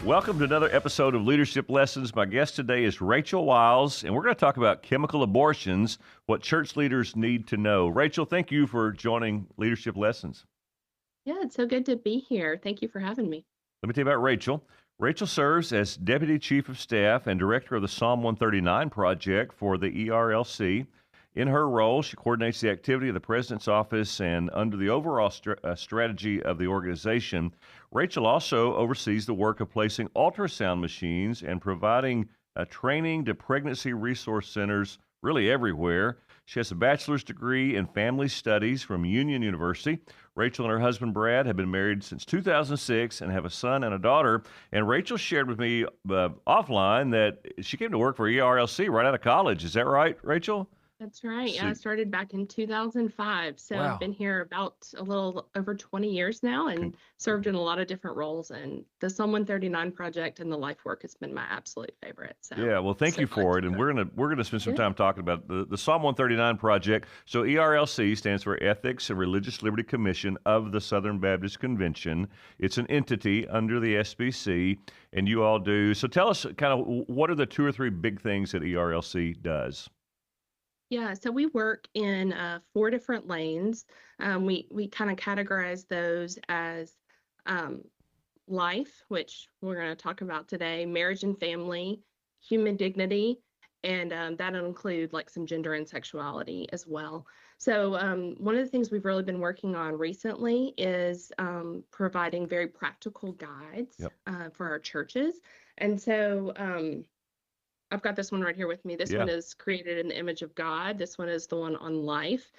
Welcome to another episode of Leadership Lessons. My guest today is Rachel Wiles, and we're going to talk about chemical abortions, what church leaders need to know. Rachel, thank you for joining Leadership Lessons. Yeah, it's so good to be here. Thank you for having me. Let me tell you about Rachel. Rachel serves as Deputy Chief of Staff and Director of the Psalm 139 Project for the ERLC. In her role, she coordinates the activity of the President's Office and under the overall strategy of the organization. Rachel also oversees the work of placing ultrasound machines and providing training to pregnancy resource centers really everywhere. She has a bachelor's degree in family studies from Union University. Rachel and her husband Brad have been married since 2006 and have a son and a daughter. And Rachel shared with me offline that she came to work for ERLC right out of college. Is that right, Rachel? That's right. Yeah, So, I started back in 2005. So I've wow. been here about a little over 20 years now and served in a lot of different roles. And the Psalm 139 project and the life work has been my absolute favorite. So Yeah, well, thank so you glad for to it, and join. we're gonna spend some Yeah. time talking about the Psalm 139 project. So ERLC stands for Ethics and Religious Liberty Commission of the Southern Baptist Convention. It's an entity under the SBC, and you all do. So tell us, kind of, what are the two or three big things that ERLC does? Yeah, so we work in four different lanes. We kind of categorize those as um, life, which we're going to talk about today, marriage and family, human dignity, and that'll include like some gender and sexuality as well. So one of the things we've really been working on recently is providing very practical guides Yep. for our churches. And so I've got this one right here with me. This Yeah. one is created in the image of God. This one is the one on life.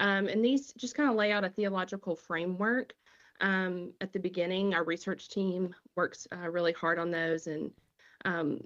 And these just kind of lay out a theological framework. At the beginning, our research team works really hard on those, um,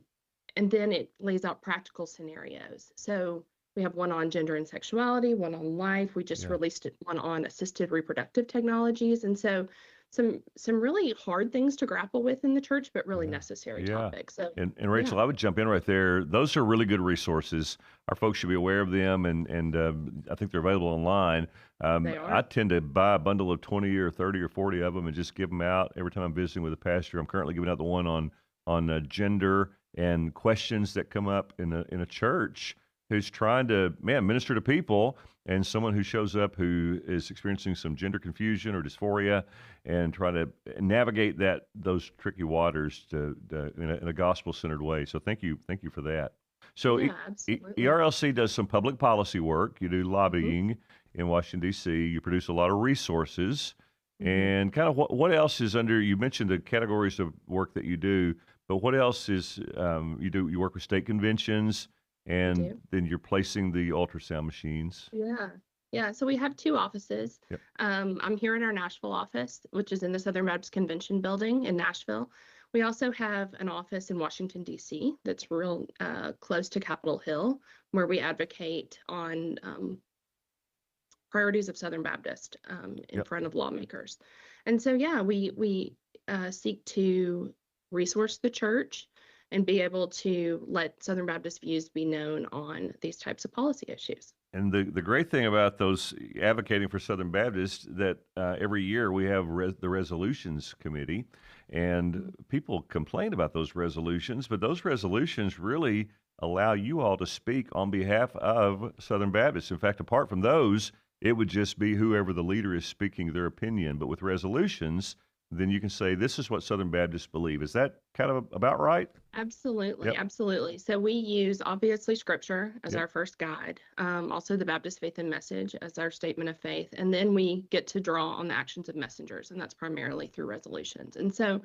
and then it lays out practical scenarios. So we have one on gender and sexuality, one on life. We just Yeah. released one on assisted reproductive technologies, and so some really hard things to grapple with in the church, but really Yeah. necessary Yeah. topics. So And yeah, Rachel, I would jump in right there. Those are really good resources. Our folks should be aware of them, and I think they're available online. they I are. tend to buy a bundle of 20 or 30 or 40 of them and just give them out every time I'm visiting with a pastor. I'm currently giving out the one on gender and questions that come up in a church who's trying to minister to people, and someone who shows up who is experiencing some gender confusion or dysphoria and try to navigate those tricky waters in a gospel centered way. So thank you for that. So Yeah, absolutely. ERLC does some public policy work. You do Hmm. lobbying in Washington D.C. You produce a lot of resources, Hmm. and kind of what else is under? You mentioned the categories of work that you do, but what else is you do? You work with state conventions, We and do. then you're placing the ultrasound machines. Yeah. Yeah. So we have two offices. Yep. I'm here in our Nashville office, which is in the Southern Baptist Convention building in Nashville. We also have an office in Washington, D.C., that's real close to Capitol Hill, where we advocate on priorities of Southern Baptist in Yep. front of lawmakers. And so, yeah, we seek to resource the church and be able to let Southern Baptist views be known on these types of policy issues. And the great thing about those advocating for Southern Baptists that every year we have the resolutions committee, and people complain about those resolutions, but those resolutions really allow you all to speak on behalf of Southern Baptists. In fact, apart from those, it would just be whoever the leader is speaking their opinion. But with resolutions, then you can say, this is what Southern Baptists believe. Is that kind of about right? Absolutely, Yep. absolutely. So we use obviously scripture as Yep. our first guide, also the Baptist Faith and Message as our statement of faith, and then we get to draw on the actions of messengers, and that's primarily through resolutions. And so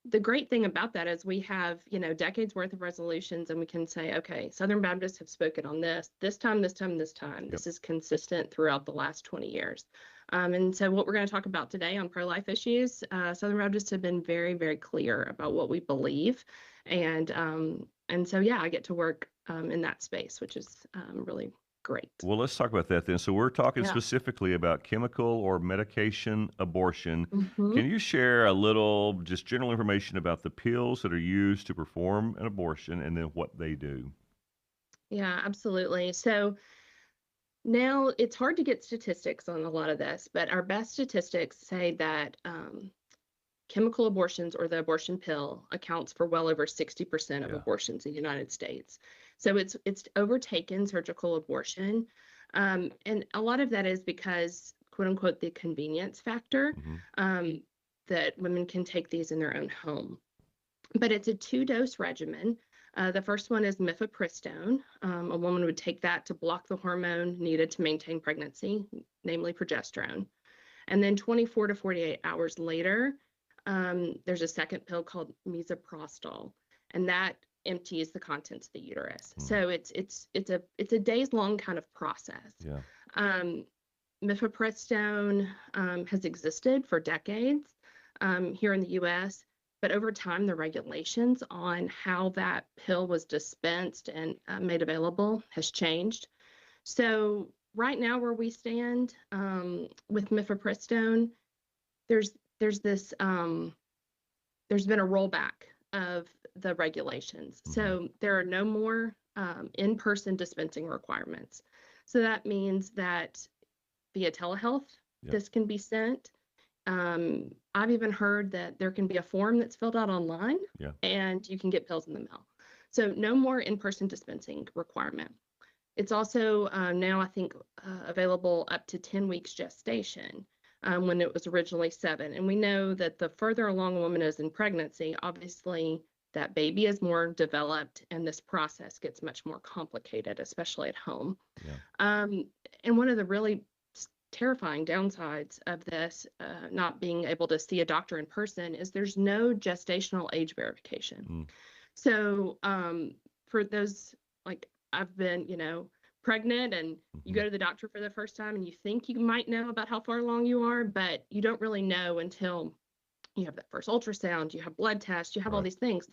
the great thing about that is we have, decades worth of resolutions, and we can say, okay, Southern Baptists have spoken on this time, this time, this time. Yep. This is consistent throughout the last 20 years. And so what we're going to talk about today on pro-life issues, Southern Baptists have been very, very clear about what we believe. And so, yeah, I get to work in that space, which is really great. Well, let's talk about that then. So, we're talking Yeah. specifically about chemical or medication abortion. Hmm. Can you share a little, just general information about the pills that are used to perform an abortion and then what they do? Yeah, absolutely. So now it's hard to get statistics on a lot of this, but our best statistics say that chemical abortions, or the abortion pill, accounts for well over 60% of Yeah. abortions in the United States. So it's overtaken surgical abortion. And a lot of that is because, quote unquote, the convenience factor, Hmm. that women can take these in their own home. But it's a 2-dose regimen. The first one is mifepristone. A woman would take that to block the hormone needed to maintain pregnancy, namely progesterone. And then 24 to 48 hours later, there's a second pill called misoprostol, and that empties the contents of the uterus. Hmm. So it's a days long kind of process. Yeah. Um, Mifepristone has existed for decades here in the U.S., but over time, the regulations on how that pill was dispensed and made available has changed. So right now, where we stand with mifepristone, there's there's this there's been a rollback of the regulations. Hmm. So there are no more in-person dispensing requirements. So that means that via telehealth, Yep. this can be sent. I've even heard that there can be a form that's filled out online, Yeah. and you can get pills in the mail. So no more in-person dispensing requirement. It's also now, I think, available up to 10 weeks gestation, when it was originally 7. And we know that the further along a woman is in pregnancy, obviously that baby is more developed and this process gets much more complicated, especially at home. Yeah. And one of the really terrifying downsides of this, not being able to see a doctor in person, is there's no gestational age verification. Mm. So for those, like, I've been, pregnant, and you Hmm. go to the doctor for the first time and you think you might know about how far along you are, but you don't really know until you have that first ultrasound, you have blood tests, you have all Right. these things.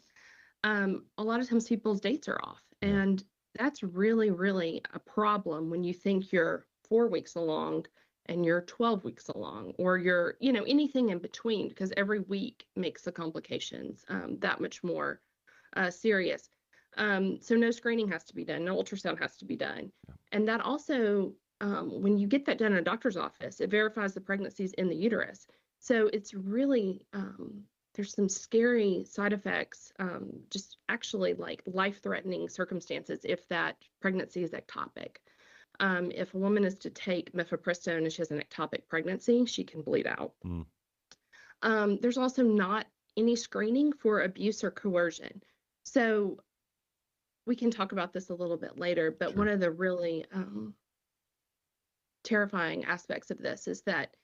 A lot of times people's dates are off, Yeah. and that's really, really a problem when you think you're 4 weeks along and you're 12 weeks along, or you're, anything in between, because every week makes the complications that much more serious. So no screening has to be done, no ultrasound has to be done. Yeah. And that also, when you get that done in a doctor's office, it verifies the pregnancies in the uterus. So it's really, there's some scary side effects, just actually like life-threatening circumstances if that pregnancy is ectopic. If a woman is to take mifepristone and she has an ectopic pregnancy, she can bleed out. Mm. There's also not any screening for abuse or coercion. So we can talk about this a little bit later, but one Sure. of the really terrifying aspects of this is that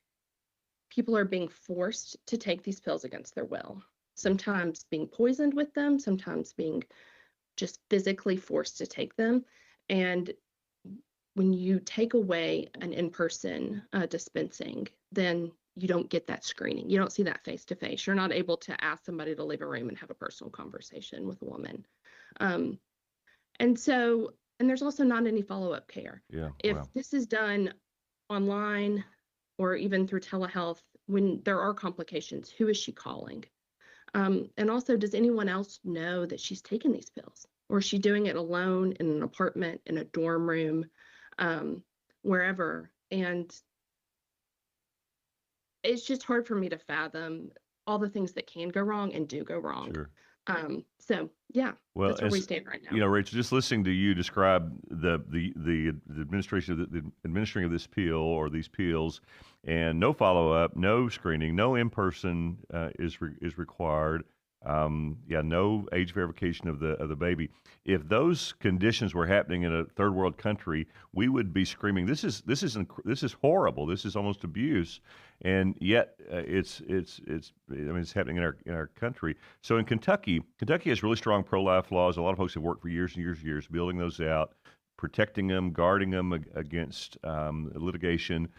people are being forced to take these pills against their will, sometimes being poisoned with them, sometimes being just physically forced to take them. And when you take away an in-person dispensing, then you don't get that screening. You don't see that face to face. You're not able to ask somebody to leave a room and have a personal conversation with a woman. Um, and there's also not any follow-up care. Yeah. If Wow. this is done online or even through telehealth, when there are complications, who is she calling? And also, does anyone else know that she's taking these pills? Or is she doing it alone in an apartment, in a dorm room, wherever? And it's just hard for me to fathom all the things that can go wrong and do go wrong. Sure. So yeah, Well, that's where we as stand right you now. know, Rachel, just listening to you describe the administration of the administering of this pill or these pills, and no follow up, no screening, no in person is required. Yeah, no age verification of the baby. If those conditions were happening in a third world country, we would be screaming, this is horrible. This is almost abuse." And yet, it's I mean, it's happening in our country. So in Kentucky has really strong pro-life laws. A lot of folks have worked for years and years and years building those out, protecting them, guarding them against litigation.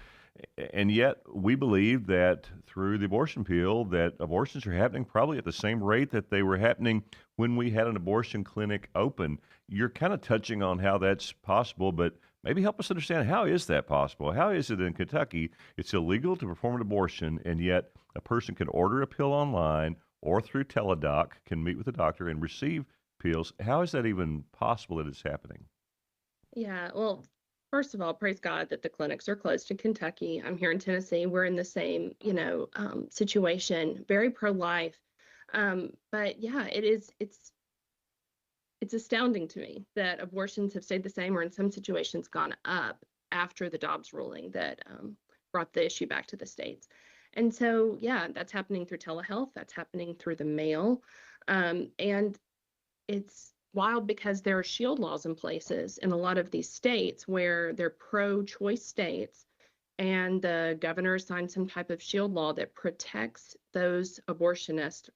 And yet we believe that through the abortion pill, that abortions are happening probably at the same rate that they were happening when we had an abortion clinic open. You're kind of touching on how that's possible, but maybe help us understand, how is that possible? How is it in Kentucky it's illegal to perform an abortion, and yet a person can order a pill online or through teledoc, can meet with a doctor and receive pills? How is that even possible that it's happening? Yeah, well, First of all, praise God that the clinics are closed in Kentucky. I'm here in Tennessee. We're in the same, situation, very pro-life. But yeah, it's astounding to me that abortions have stayed the same or in some situations gone up after the Dobbs ruling that brought the issue back to the states. And so, yeah, that's happening through telehealth, that's happening through the mail. And it's wild because there are shield laws in places in a lot of these states where they're pro-choice states, and the governor signed some type of shield law that protects those abortionists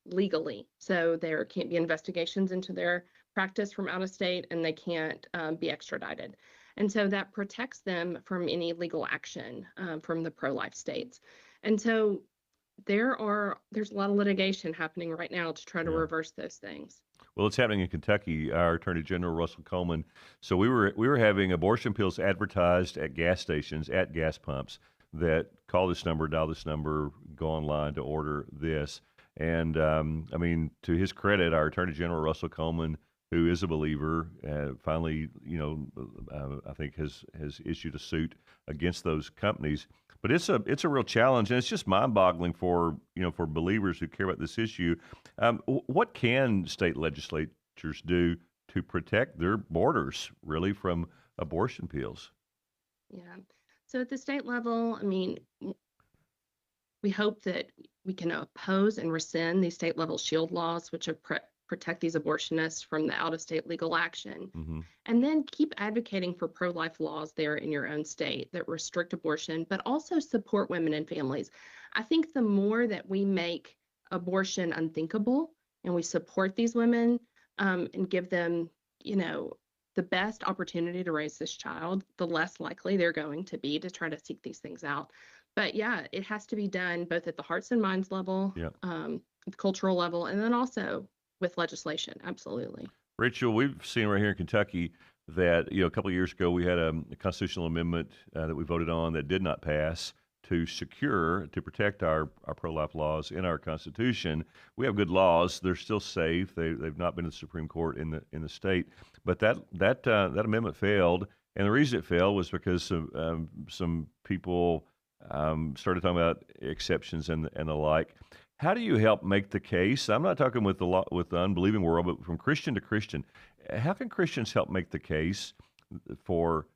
legally. So there can't be investigations into their practice from out of state, and they can't be extradited. And so that protects them from any legal action from the pro-life states. And so there's a lot of litigation happening right now to try to Yeah. reverse those things. Well, it's happening in Kentucky. Our Attorney General Russell Coleman. So we were having abortion pills advertised at gas stations, at gas pumps. That call this number, dial this number, go online to order this. And I mean, to his credit, our Attorney General Russell Coleman, who is a believer, finally, I think has issued a suit against those companies. But it's a real challenge, and it's just mind-boggling for for believers who care about this issue. What can state legislatures do to protect their borders, really, from abortion pills? Yeah. So at the state level, I mean, we hope that we can oppose and rescind these state level shield laws, which protect these abortionists from the out of state legal action. Hmm. And then keep advocating for pro life laws there in your own state that restrict abortion, but also support women and families. I think the more that we make abortion unthinkable and we support these women and give them, the best opportunity to raise this child, the less likely they're going to be to try to seek these things out. But yeah, it has to be done both at the hearts and minds level, Yeah. the cultural level, and then also with legislation. Absolutely. Rachel, we've seen right here in Kentucky that a couple of years ago we had a constitutional amendment that we voted on that did not pass to protect our pro-life laws in our Constitution. We have good laws; they're still safe. They've not been to the Supreme Court in the state, but that amendment failed, and the reason it failed was because some people started talking about exceptions and the like. How do you help make the case? I'm not talking with the unbelieving world, but from Christian to Christian. How can Christians help make the case for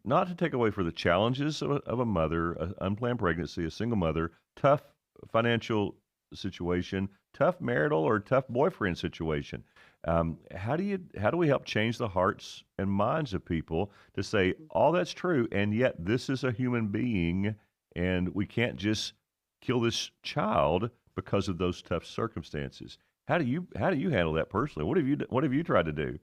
not to take away for the challenges of a mother, an unplanned pregnancy, a single mother, tough financial situation, tough marital or tough boyfriend situation? How do we help change the hearts and minds of people to say all that's true, and yet this is a human being, and we can't just kill this child because of those tough circumstances? How do you handle that personally? What have you tried to do?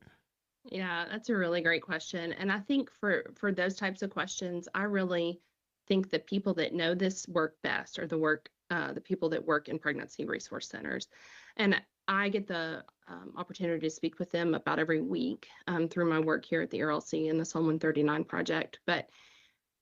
Yeah, that's a really great question. And I think for those types of questions, I really think the people that know this work best are the people that work in pregnancy resource centers. And I get the opportunity to speak with them about every week through my work here at the ERLC and the Psalm 139 project. But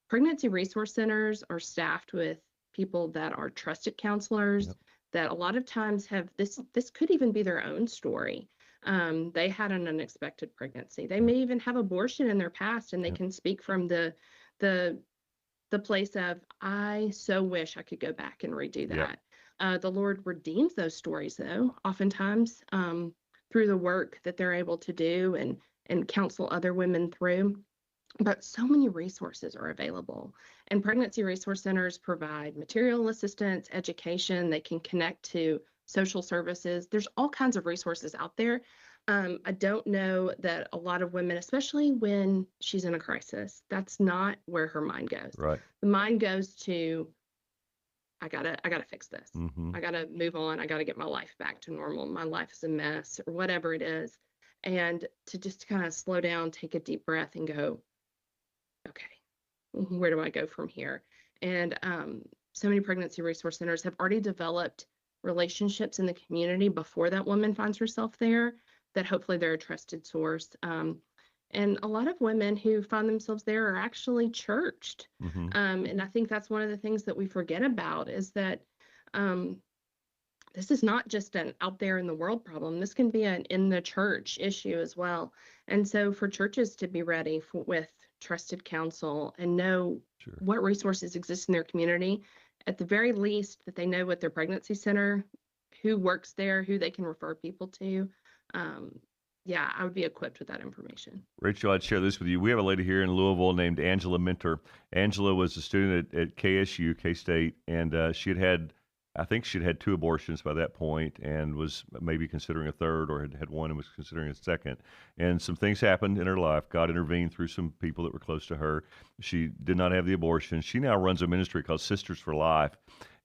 pregnancy resource centers are staffed with people that are trusted counselors Yep. that a lot of times have this could even be their own story. They had an unexpected pregnancy. They Yep. may even have abortion in their past, and they Yep. can speak from the the place of, I so wish I could go back and redo Yep. that. The Lord redeems those stories, though, oftentimes through the work that they're able to do and counsel other women through. But so many resources are available. And pregnancy resource centers provide material assistance, education. They can connect to social services. There's all kinds of resources out there. I don't know that a lot of women, especially when she's in a crisis, that's not where her mind goes. Right. The mind goes to, I gotta fix this. Hmm. I gotta move on. I gotta get my life back to normal. My life is a mess, or whatever it is. And to just kind of slow down, take a deep breath, and go, okay, where do I go from here? And so many pregnancy resource centers have already developed relationships in the community before that woman finds herself there, that hopefully they're a trusted source. And a lot of women who find themselves there are actually churched. Hmm. And I think that's one of the things that we forget about is that um, this is not just an out there in the world problem. This can be an in the church issue as well. And so for churches to be ready with trusted counsel and know Sure. what resources exist in their community, at the very least, that they know what their pregnancy center, who works there, who they can refer people to. Yeah, I would be equipped with that information. Rachel, I'd share this with you. We have a lady here in Louisville named Angela Minter. Angela was a student at KSU, K-State, and I think she'd had 2 abortions by that point and was maybe considering a third, or had one and was considering a second. And some things happened in her life. God intervened through some people that were close to her. She did not have the abortion. She now runs a ministry called Sisters for Life.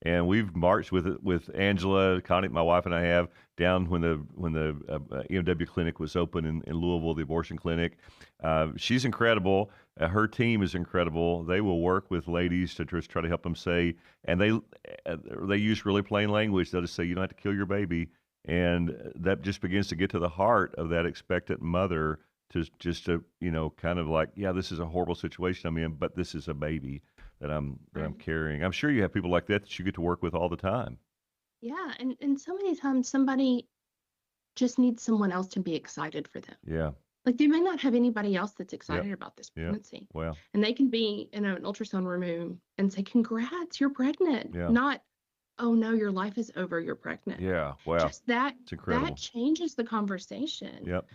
And we've marched with Angela, Connie, my wife, and I have down when the EMW clinic was open in Louisville, the abortion clinic. She's incredible. Her team is incredible. They will work with ladies to just try to help them say, and they use really plain language. They'll just say, you don't have to kill your baby, and that just begins to get to the heart of that expectant mother to kind of like, yeah, this is a horrible situation I'm in, but this is a baby that I'm carrying. I'm sure you have people like that you get to work with all the time. Yeah, and so many times somebody just needs someone else to be excited for them. Yeah. Like they may not have anybody else that's excited about this Yeah. pregnancy. Well, And they can be in an ultrasound room and say, "Congrats, you're pregnant." Yeah. Not, "Oh no, your life is over, you're pregnant." yeah. Wow. Just that It's incredible. that changes the conversation. Yep.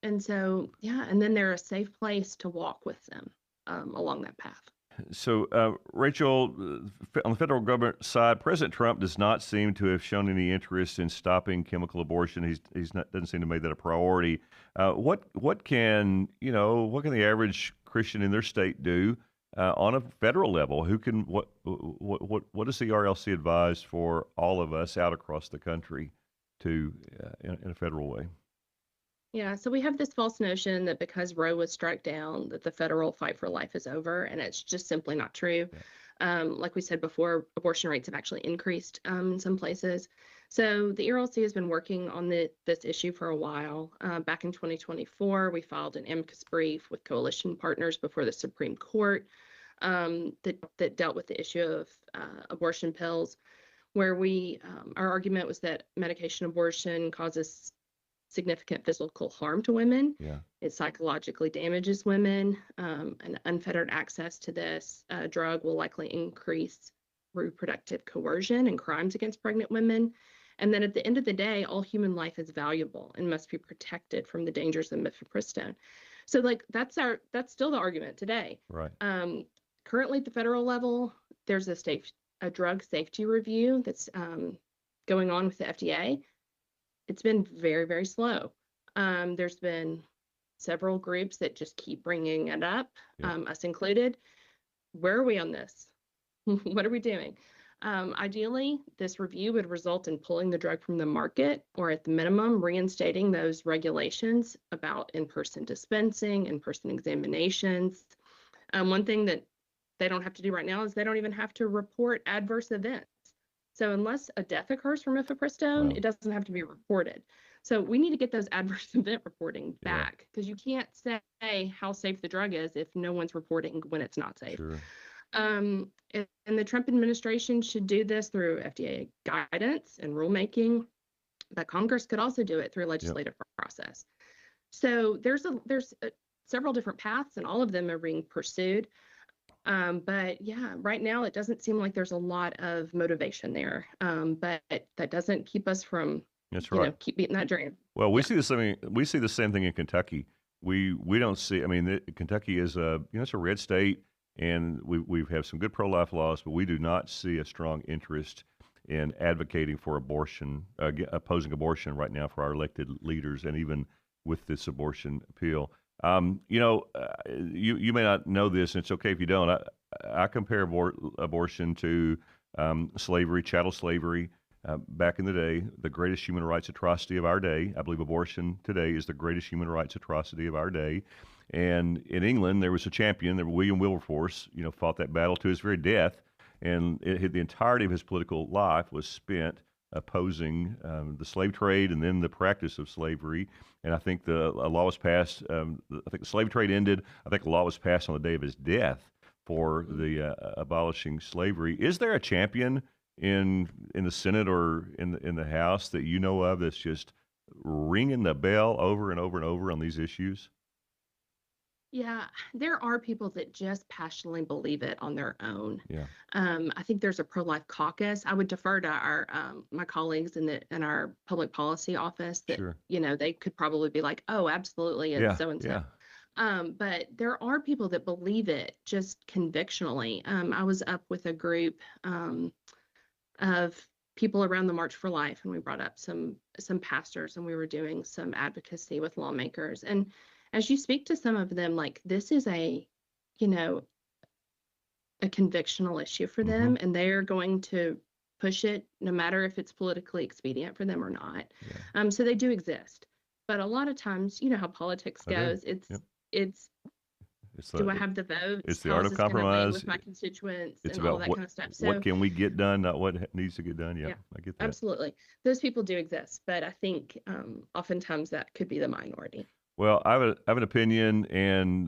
And so yeah, and then they're a safe place to walk with them along that path. So, Rachel, on the federal government side, President Trump does not seem to have shown any interest in stopping chemical abortion. He's not doesn't seem to make that a priority. What can the average Christian in their state do on a federal level? What does the ERLC advise for all of us out across the country to in a federal way? Yeah, so we have this false notion that because Roe was struck down, that the federal fight for life is over, and it's just simply not true. Like we said before, abortion rates have actually increased in some places. So the ERLC has been working on this issue for a while. Back in 2024, we filed an amicus brief with coalition partners before the Supreme Court that dealt with the issue of abortion pills, where our argument was that medication abortion causes significant physical harm to women. Yeah. It psychologically damages women. And unfettered access to this drug will likely increase reproductive coercion and crimes against pregnant women. And then at the end of the day, all human life is valuable and must be protected from the dangers of mifepristone. So like that's still the argument today. Right. Currently at the federal level, there's a drug safety review that's going on with the FDA. It's been very, very slow. There's been several groups that just keep bringing it up, us included. Where are we on this? What are we doing? Ideally, this review would result in pulling the drug from the market, or at the minimum, reinstating those regulations about in-person dispensing, in-person examinations. One thing that they don't have to do right now is they don't even have to report adverse events. So unless a death occurs from mifepristone, it doesn't have to be reported. So we need to get those adverse event reporting back, because you can't say how safe the drug is if no one's reporting when it's not safe. Sure. And the Trump administration should do this through FDA guidance and rulemaking, but Congress could also do it through a legislative process. So there's several different paths, and all of them are being pursued. But yeah, right now it doesn't seem like there's a lot of motivation there. But that doesn't keep us from, That's right. Keep beating that drum. Well, we see the same thing in Kentucky. We don't see. I mean, Kentucky is it's a red state, and we have some good pro-life laws, but we do not see a strong interest in advocating for abortion, opposing abortion right now for our elected leaders, and even with this abortion appeal. You may not know this, and it's okay if you don't. I compare abortion to slavery, chattel slavery. Back in the day, the greatest human rights atrocity of our day. I believe abortion today is the greatest human rights atrocity of our day. And in England, there was a champion, William Wilberforce, fought that battle to his very death, and the entirety of his political life was spent opposing the slave trade and then the practice of slavery. And I think a law was passed. I think the slave trade ended. I think a law was passed on the day of his death for the abolishing slavery. Is there a champion in the Senate or in the House that you know of that's just ringing the bell over and over and over on these issues? Yeah, there are people that just passionately believe it on their own. Yeah, I think there's a pro-life caucus. I would defer to our my colleagues in our public policy office that, sure. they could probably be like, oh, absolutely, it's Yeah, so and so. yeah. But there are people that believe it just convictionally. I was up with a group of people around the March for Life, and we brought up some pastors, and we were doing some advocacy with lawmakers. And as you speak to some of them, like this is you know, a convictional issue for Mm-hmm. them, and they're going to push it no matter if it's politically expedient for them or not. Yeah, So they do exist. But a lot of times, you know how politics I do. goes. It's Yep. it's It's do I have the votes? it's the How art is of this going to land compromise. with my constituents It's and all about that kind of stuff? what So can we get done, not what needs to get done. Yeah, yeah, I get that. absolutely. Those people do exist, but I think oftentimes that could be the minority. Well, I have an opinion, and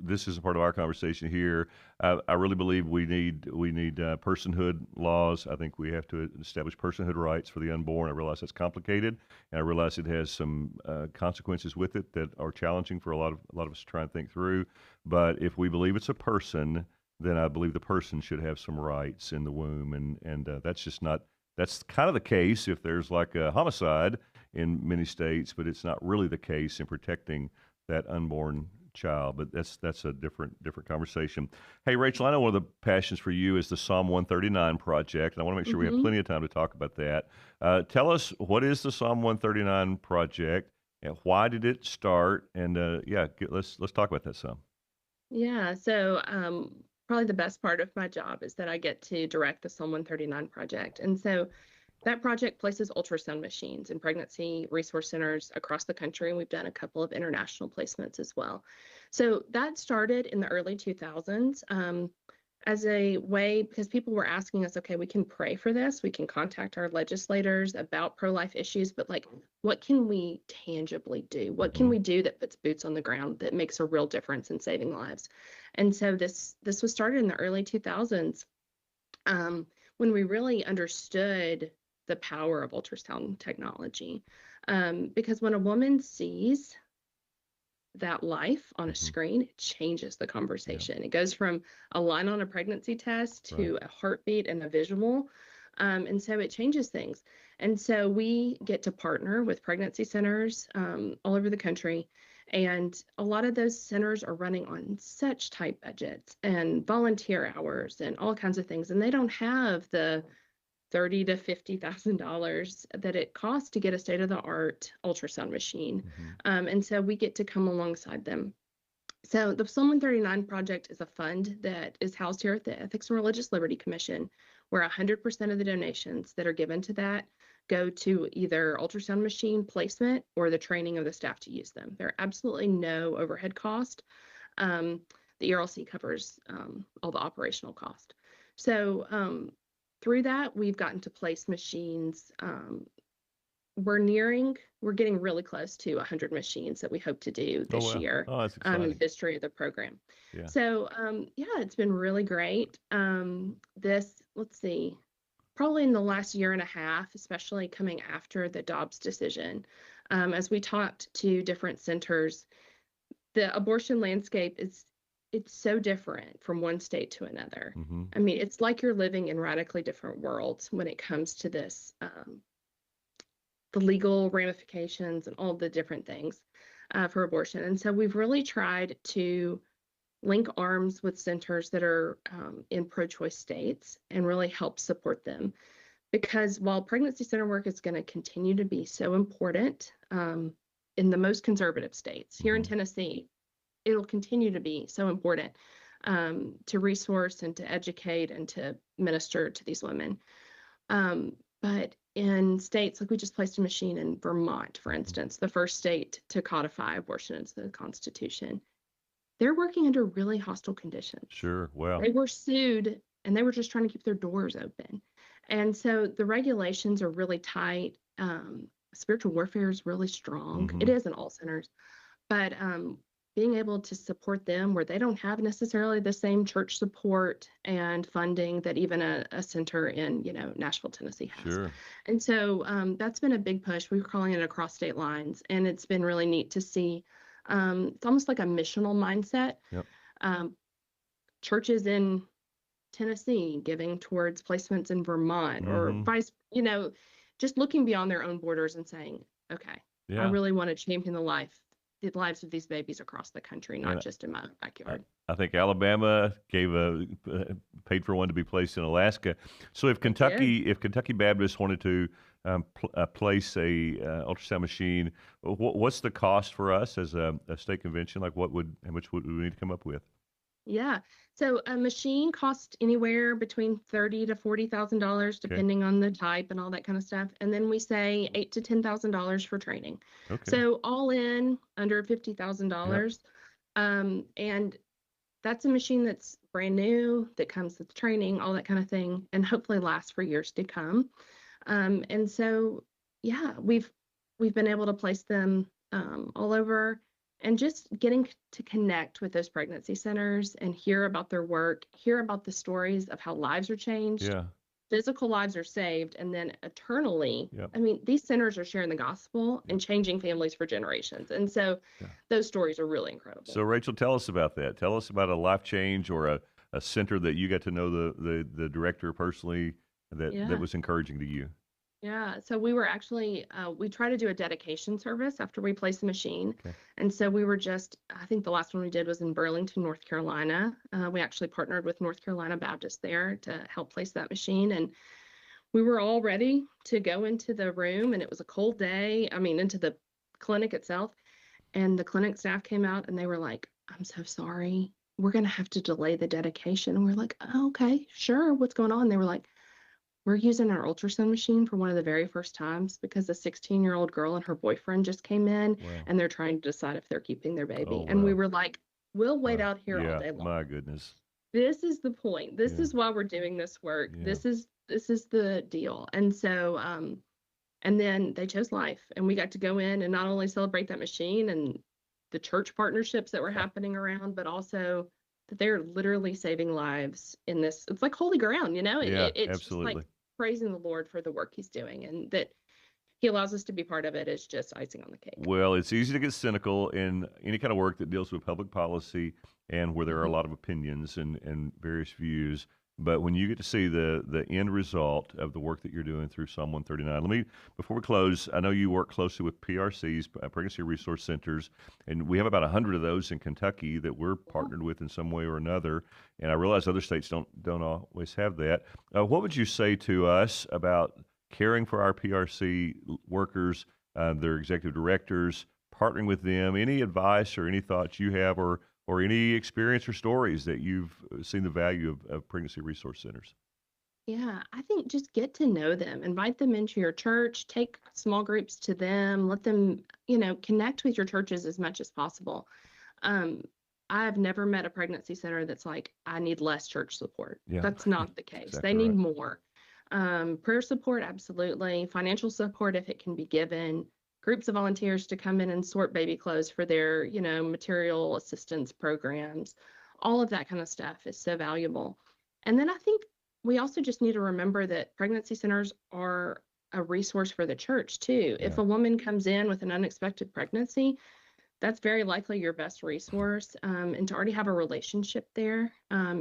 this is a part of our conversation here. I really believe we need personhood laws. I think we have to establish personhood rights for the unborn. I realize that's complicated, and I realize it has some consequences with it that are challenging for a lot of us to try and think through. But if we believe it's a person, then I believe the person should have some rights in the womb, and that's just not. That's kind of the case if there's like a homicide in many states, but it's not really the case in protecting that unborn child. But that's a different conversation. Hey, Rachel, I know one of the passions for you is the Psalm 139 project, and I want to make sure we have Hmm. plenty of time to talk about that. Tell us, what is the Psalm 139 project, and why did it start? And yeah, let's talk about that some. Yeah, so probably the best part of my job is that I get to direct the Psalm 139 project. And so that project places ultrasound machines in pregnancy resource centers across the country, and we've done a couple of international placements as well. So that started in the early 2000s as a way because people were asking us, okay, we can pray for this, we can contact our legislators about pro-life issues, but like, what can we tangibly do? What can Hmm. we do that puts boots on the ground that makes a real difference in saving lives? And so this was started in the early 2000s when we really understood the power of ultrasound technology. Because when a woman sees that life on a Hmm. screen, it changes the Yeah, conversation. It goes from a line on a pregnancy test right. to a heartbeat and a visual. And so it changes things. And so we get to partner with pregnancy centers all over the country. And a lot of those centers are running on such tight budgets and volunteer hours and all kinds of things. And they don't have the $30,000 to $50,000 that it costs to get a state-of-the-art ultrasound machine. Hmm. And so we get to come alongside them. So the Psalm 139 project is a fund that is housed here at the Ethics and Religious Liberty Commission, where 100% of the donations that are given to that go to either ultrasound machine placement or the training of the staff to use them. There are absolutely no overhead cost. Um, the ERLC covers all the operational cost. So through that, we've gotten to place machines. We're getting really close to 100 machines that we hope to do Oh this wow. year Oh, that's in the exciting. history of the program. Yeah. So yeah, it's been really great. Let's see, probably in the last year and a half, especially coming after the Dobbs decision, as we talked to different centers, the abortion landscape is it's so different from one state to another. Hmm. I mean, it's like you're living in radically different worlds when it comes to this, the legal ramifications and all the different things for abortion. And so we've really tried to link arms with centers that are in pro-choice states and really help support them. Because while pregnancy center work is going to continue to be so important in the most conservative states, here in Hmm. Tennessee, it'll continue to be so important to resource and to educate and to minister to these women. But in states like we just placed a machine in Vermont, for Hmm. instance, the first state to codify abortion into the Constitution, they're working under really hostile conditions. Sure. Well. They were sued and they were just trying to keep their doors open. And so the regulations are really tight. Spiritual warfare is really strong. It Hmm. is in all centers, but being able to support them where they don't have necessarily the same church support and funding that even a center in, Nashville, Tennessee has. Sure. And so that's been a big push. We were calling it across state lines, and it's been really neat to see. It's almost like a missional mindset. Yep. Um, Churches in Tennessee giving towards placements in Vermont or Mm-hmm. just looking beyond their own borders and saying, okay, I Yeah. really want to champion the lives of these babies across the country, not And just in my own I, backyard. I think Alabama paid for one to be placed in Alaska. So if It did. Kentucky Baptist wanted to place a ultrasound machine, what's the cost for us as a state convention? Like how much would we need to come up with? Yeah. So a machine costs anywhere between $30,000 to $40,000, Okay. depending on the type and all that kind of stuff. And then we say $8,000 to $10,000 for training. Okay. So all in under Yep. $50,000. And that's a machine that's brand new, that comes with training, all that kind of thing, and hopefully lasts for years to come. And so, yeah, we've been able to place them all over, and just getting to connect with those pregnancy centers and hear about their work, hear about the stories of how lives are changed, Yeah. physical lives are saved, and then eternally. Yep. I mean, these centers are sharing the gospel Yep. and changing families for generations. And so Yeah. those stories are really incredible. So Rachel, tell us about that. Tell us about a life change or a center that you got to know the director personally that Yeah. was encouraging to you. Yeah, so we were actually, we try to do a dedication service after we place the machine. Okay. And so I think the last one we did was in Burlington, North Carolina. We actually partnered with North Carolina Baptist there to help place that machine. And we were all ready to go into the room, and it was a cold day. I mean, into the clinic itself. And the clinic staff came out and they were like, I'm so sorry. We're going to have to delay the dedication. And we're like, oh, okay, sure. What's going on? They were like, we're using our ultrasound machine for one of the very first times because a 16-year-old girl and her boyfriend just came in, Wow. and they're trying to decide if they're keeping their Oh baby. And we wow. were like, we'll wait Wow. out here all Yeah. day long. My goodness. This is the point. This Yeah. is why we're doing this work. Yeah. This is the deal. And so and then they chose life, and we got to go in and not only celebrate that machine and the church partnerships that were happening around, but also that they're literally saving lives in this. It's like holy ground, Yeah. it's just like Absolutely. praising the Lord for the work he's doing, and that he allows us to be part of it is just icing on the cake. Well, it's easy to get cynical in any kind of work that deals with public policy and where there are a Mhm. lot of opinions and various views. But when you get to see the end result of the work that you're doing through Psalm 139, before we close, I know you work closely with PRCs, Pregnancy Resource Centers, and we have about 100 of those in Kentucky that we're Yeah. partnered with in some way or another. And I realize other states don't always have that. What would you say to us about caring for our PRC workers, their executive directors, partnering with them? Any advice or any thoughts you have, or any experience or stories that you've seen the value of pregnancy resource centers? Yeah, I think just get to know them, invite them into your church, take small groups to them, let them, connect with your churches as much as possible. Um, I've never met a pregnancy center that's like, I need less church support. Yeah, That's not the case. They exactly need right. more. Prayer support, absolutely. Financial support, if it can be given. Groups of volunteers to come in and sort baby clothes for their, material assistance programs. All of that kind of stuff is so valuable. And then I think we also just need to remember that pregnancy centers are a resource for the church too. Yeah, If a woman comes in with an unexpected pregnancy, that's very likely your best resource. And to already have a relationship there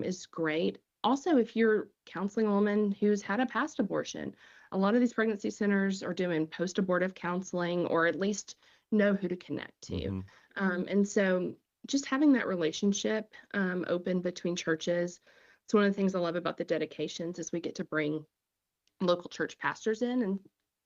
is great. Also, if you're counseling a woman who's had a past abortion, a lot of these pregnancy centers are doing post-abortive counseling, or at least know who to connect to. hmm And so just having that relationship open between churches. It's one of the things I love about the dedications is we get to bring local church pastors in, and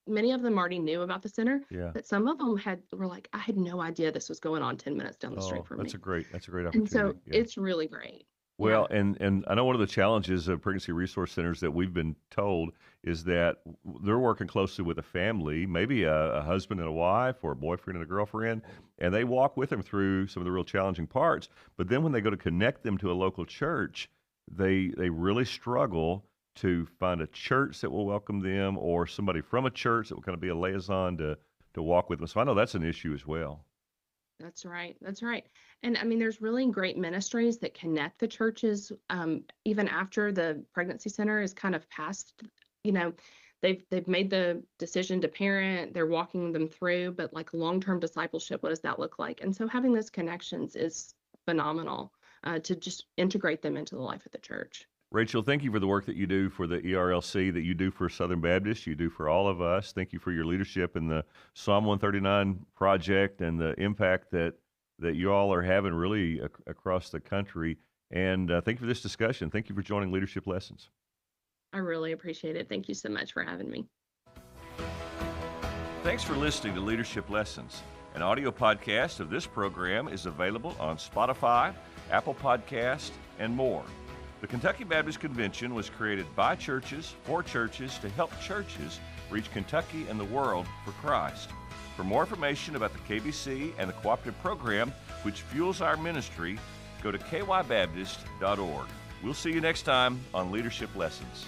many of them already knew about the center, yeah. but some of them were like, I had no idea this was going on 10 minutes down the street Oh, from that's me. a great And opportunity. so Yeah. it's really great. Well, Yeah. and I know one of the challenges of pregnancy resource centers that we've been told is that they're working closely with a family, maybe a husband and a wife, or a boyfriend and a girlfriend, and they walk with them through some of the real challenging parts. But then when they go to connect them to a local church, they really struggle to find a church that will welcome them, or somebody from a church that will kind of be a liaison to walk with them. So I know that's an issue as well. That's right. That's right. And I mean, there's really great ministries that connect the churches, even after the pregnancy center is kind of past, you know, they've made the decision to parent, they're walking them through, but like long-term discipleship, what does that look like? And so having those connections is phenomenal, to just integrate them into the life of the church. Rachel, thank you for the work that you do for the ERLC, that you do for Southern Baptist, you do for all of us. Thank you for your leadership in the Psalm 139 project and the impact that you all are having really across the country. And thank you for this discussion. Thank you for joining Leadership Lessons. I really appreciate it. Thank you so much for having me. Thanks for listening to Leadership Lessons. An audio podcast of this program is available on Spotify, Apple Podcast, and more. The Kentucky Baptist Convention was created by churches for churches to help churches reach Kentucky and the world for Christ. For more information about the KBC and the cooperative program which fuels our ministry, go to kybaptist.org. We'll see you next time on Leadership Lessons.